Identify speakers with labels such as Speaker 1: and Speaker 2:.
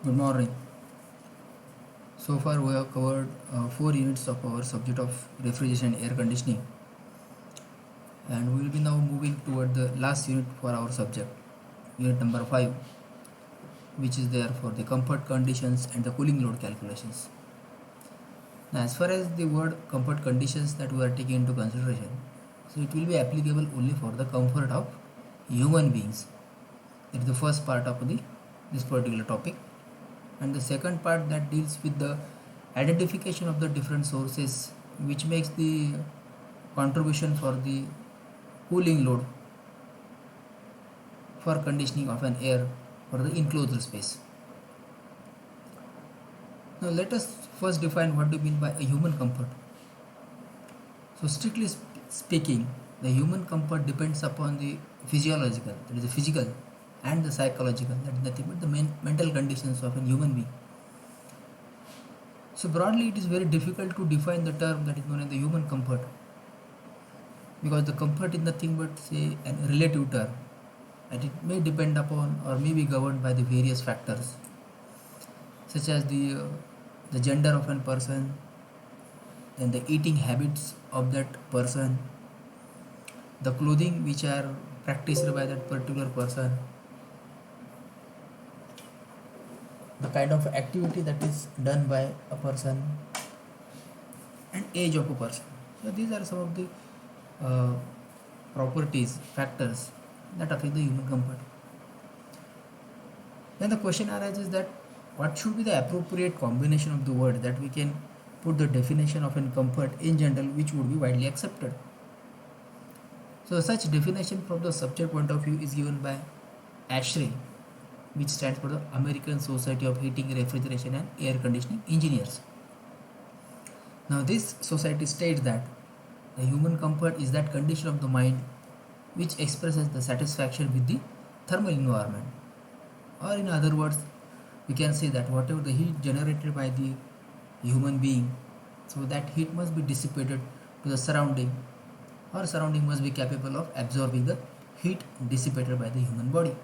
Speaker 1: Good morning. So far, we have covered 4 units of our subject of refrigeration and air conditioning, and we will be now moving toward the last unit for our subject, unit number 5, which is there for the comfort conditions and the cooling load calculations. Now, as far as the word comfort conditions that we are taking into consideration, so it will be applicable only for the comfort of human beings. That is the first part of this particular topic, and the second part that deals with the identification of the different sources which makes the contribution for the cooling load for conditioning of an air for the enclosed space. Now let us first define what do we mean by a human comfort. So strictly speaking, the human comfort depends upon the physiological, that is the physical, and the psychological, that is nothing but the mental conditions of a human being. So broadly, it is very difficult to define the term that is known as the human comfort, because the comfort is nothing but say a relative term, and it may depend upon or may be governed by the various factors, such as the gender of a person, then the eating habits of that person, the clothing which are practiced by that particular person, the kind of activity that is done by a person, and age of a person. So these are some of the uh, properties, factors that affect the human comfort. Then the question arises that what should be the appropriate combination of the word that we can put the definition of an comfort in general which would be widely accepted. So such definition from the subject point of view is given by ASHRAE, which stands for the American Society of Heating, Refrigeration and Air Conditioning Engineers. Now this society states that the human comfort is that condition of the mind which expresses the satisfaction with the thermal environment. Or in other words, we can say that whatever the heat generated by the human being, so that heat must be dissipated to the surrounding, or surrounding must be capable of absorbing the heat dissipated by the human body.